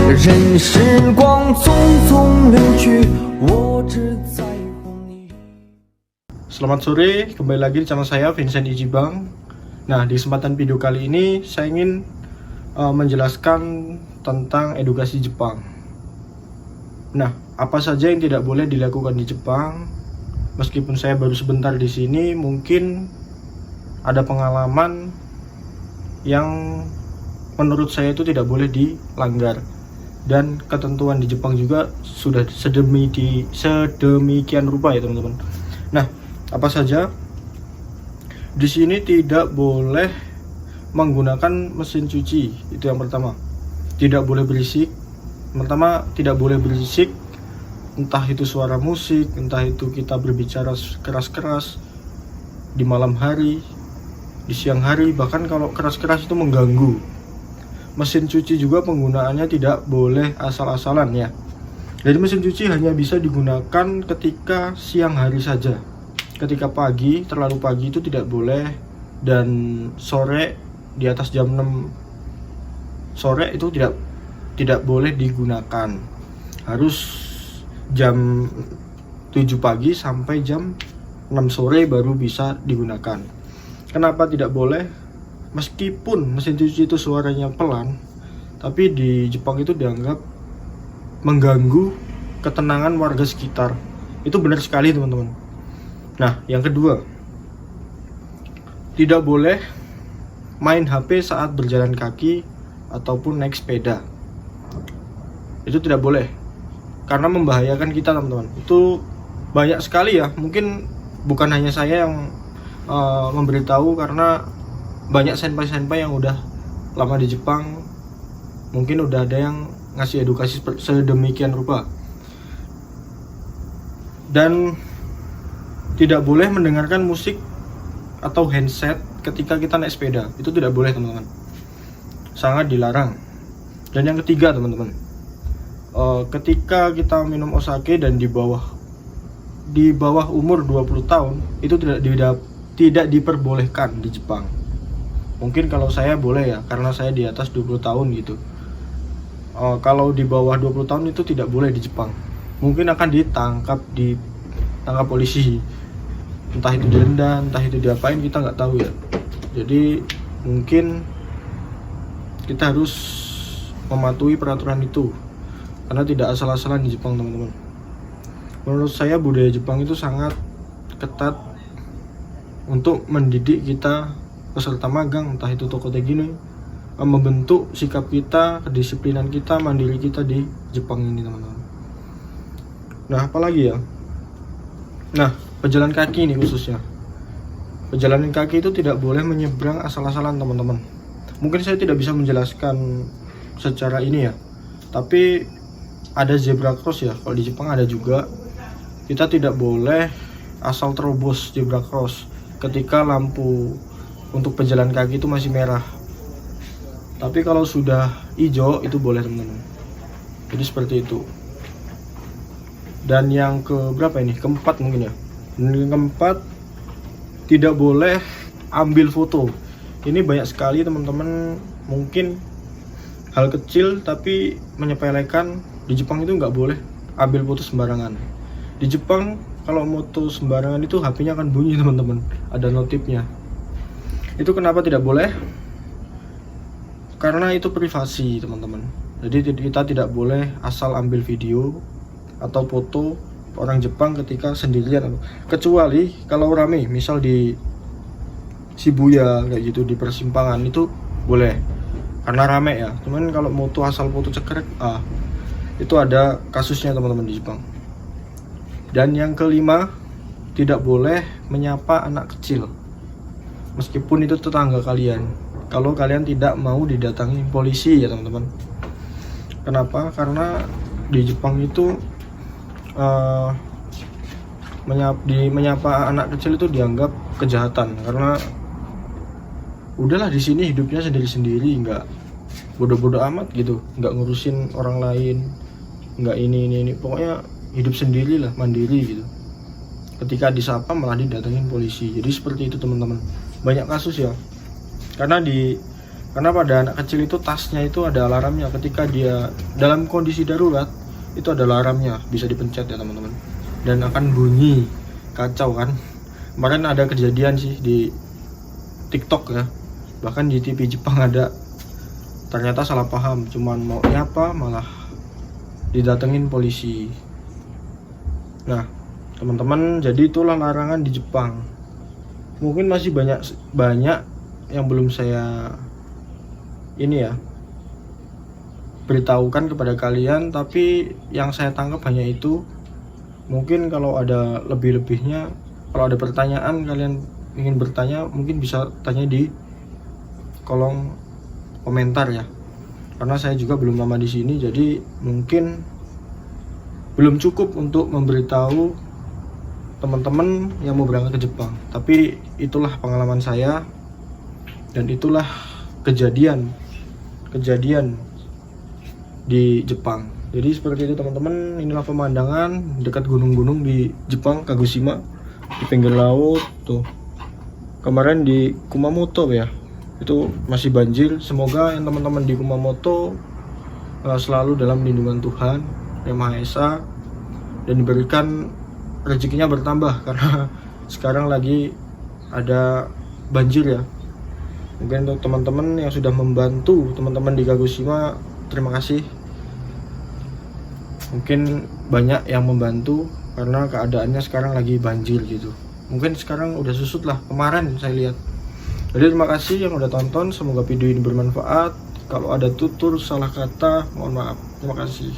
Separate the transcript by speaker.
Speaker 1: 任时光匆匆流去，我只在乎你。
Speaker 2: Selamat sore, kembali lagi di channel saya Vincent Ijibang. Nah, di kesempatan video kali ini saya ingin menjelaskan tentang edukasi Jepang. Nah, apa saja yang tidak boleh dilakukan di Jepang? Meskipun saya baru sebentar di sini, mungkin ada pengalaman yang menurut saya itu tidak boleh dilanggar. Dan ketentuan di Jepang juga sudah sedemikian rupa ya teman-teman. Nah, apa saja? Di sini tidak boleh menggunakan mesin cuci, itu yang pertama. Tidak boleh berisik. Pertama, tidak boleh berisik, entah itu suara musik, entah itu kita berbicara keras-keras di malam hari, di siang hari, bahkan kalau keras-keras itu mengganggu. Mesin cuci juga penggunaannya tidak boleh asal-asalan ya. Jadi mesin cuci hanya bisa digunakan ketika siang hari saja. Ketika pagi, terlalu pagi itu tidak boleh, dan sore di atas jam 6 sore itu tidak boleh digunakan. Harus jam 7 pagi sampai jam 6 sore baru bisa digunakan. Kenapa tidak boleh? Meskipun mesin cuci itu suaranya pelan, tapi di Jepang itu dianggap mengganggu ketenangan warga sekitar. Itu benar sekali teman-teman. Nah, yang kedua, tidak boleh main HP saat berjalan kaki ataupun naik sepeda. Itu tidak boleh, karena membahayakan kita teman-teman. Itu banyak sekali ya, mungkin bukan hanya saya yang memberitahu, karena banyak senpai-senpai yang udah lama di Jepang, mungkin udah ada yang ngasih edukasi sedemikian rupa. Dan tidak boleh mendengarkan musik atau handset ketika kita naik sepeda. Itu tidak boleh teman-teman, sangat dilarang. Dan yang ketiga teman-teman, ketika kita minum osake dan di bawah umur 20 tahun itu tidak diperbolehkan di Jepang. Mungkin kalau saya boleh ya, karena saya di atas 20 tahun gitu. Kalau di bawah 20 tahun itu tidak boleh di Jepang. Mungkin akan ditangkap polisi. Entah itu didenda, entah itu diapain, kita nggak tahu ya. Jadi mungkin kita harus mematuhi peraturan itu, karena tidak asal-asalan di Jepang teman-teman. Menurut saya budaya Jepang itu sangat ketat untuk mendidik kita peserta magang, entah itu Tokotegino, membentuk sikap kita, kedisiplinan kita, mandiri kita di Jepang ini teman-teman. Nah, apalagi ya? Nah, pejalan kaki ini khususnya. Pejalan kaki itu tidak boleh menyeberang asal-asalan teman-teman. Mungkin saya tidak bisa menjelaskan secara ini ya, tapi ada zebra cross ya. Kalau di Jepang ada juga. Kita tidak boleh asal terobos zebra cross ketika lampu untuk pejalan kaki itu masih merah. Tapi kalau sudah hijau itu boleh teman-teman. Jadi seperti itu. Dan yang keberapa ini? Keempat mungkin ya. Yang keempat, tidak boleh ambil foto. Ini banyak sekali teman-teman, mungkin hal kecil tapi menyepelekan. Di Jepang itu nggak boleh ambil foto sembarangan. Di Jepang kalau foto sembarangan itu HP-nya akan bunyi teman-teman, ada notifnya. Itu kenapa tidak boleh? Karena itu privasi teman-teman. Jadi kita tidak boleh asal ambil video atau foto orang Jepang ketika sendirian, kecuali kalau rame, misal di Shibuya kayak gitu, di persimpangan itu boleh karena rame ya. Cuman kalau asal foto cekrek, itu ada kasusnya teman-teman di Jepang. Dan yang kelima, tidak boleh menyapa anak kecil meskipun itu tetangga kalian, kalau kalian tidak mau didatangi polisi ya teman-teman. Kenapa? Karena di Jepang itu menyapa anak kecil itu dianggap kejahatan, karena udahlah di sini hidupnya sendiri-sendiri, nggak bodoh-bodoh amat gitu, nggak ngurusin orang lain, nggak ini, pokoknya hidup sendirilah, mandiri gitu. Ketika disapa malah didatengin polisi. Jadi seperti itu teman-teman. Banyak kasus ya, karena di Karena pada anak kecil itu tasnya itu ada alarmnya, ketika dia dalam kondisi darurat itu ada alarmnya, bisa dipencet ya teman-teman, dan akan bunyi. Kacau kan. Kemarin ada kejadian sih di TikTok ya, bahkan di TV Jepang ada, ternyata salah paham, cuman mau nyapa malah didatengin polisi. Nah teman-teman, jadi itulah larangan di Jepang. Mungkin masih banyak yang belum saya beritahukan kepada kalian, tapi yang saya tangkap hanya itu. Mungkin kalau ada lebih-lebihnya, kalau ada pertanyaan, kalian ingin bertanya, mungkin bisa tanya di kolom komentar ya, karena saya juga belum lama di sini, jadi mungkin belum cukup untuk memberitahu teman-teman yang mau berangkat ke Jepang. Tapi itulah pengalaman saya, dan itulah kejadian di Jepang. Jadi seperti itu teman-teman, inilah pemandangan dekat gunung-gunung di Jepang, Kagoshima, di pinggir laut tuh. Kemarin di Kumamoto ya, itu masih banjir. Semoga yang teman-teman di Kumamoto selalu dalam lindungan Tuhan Yang Maha Esa, dan diberikan rezekinya bertambah, karena sekarang lagi ada banjir ya. Mungkin untuk teman-teman yang sudah membantu teman-teman di Kagoshima, terima kasih. Mungkin banyak yang membantu karena keadaannya sekarang lagi banjir gitu. Mungkin sekarang udah susut lah, kemarin saya lihat. Jadi terima kasih yang udah tonton, semoga video ini bermanfaat. Kalau ada tutur salah kata, mohon maaf. Terima kasih.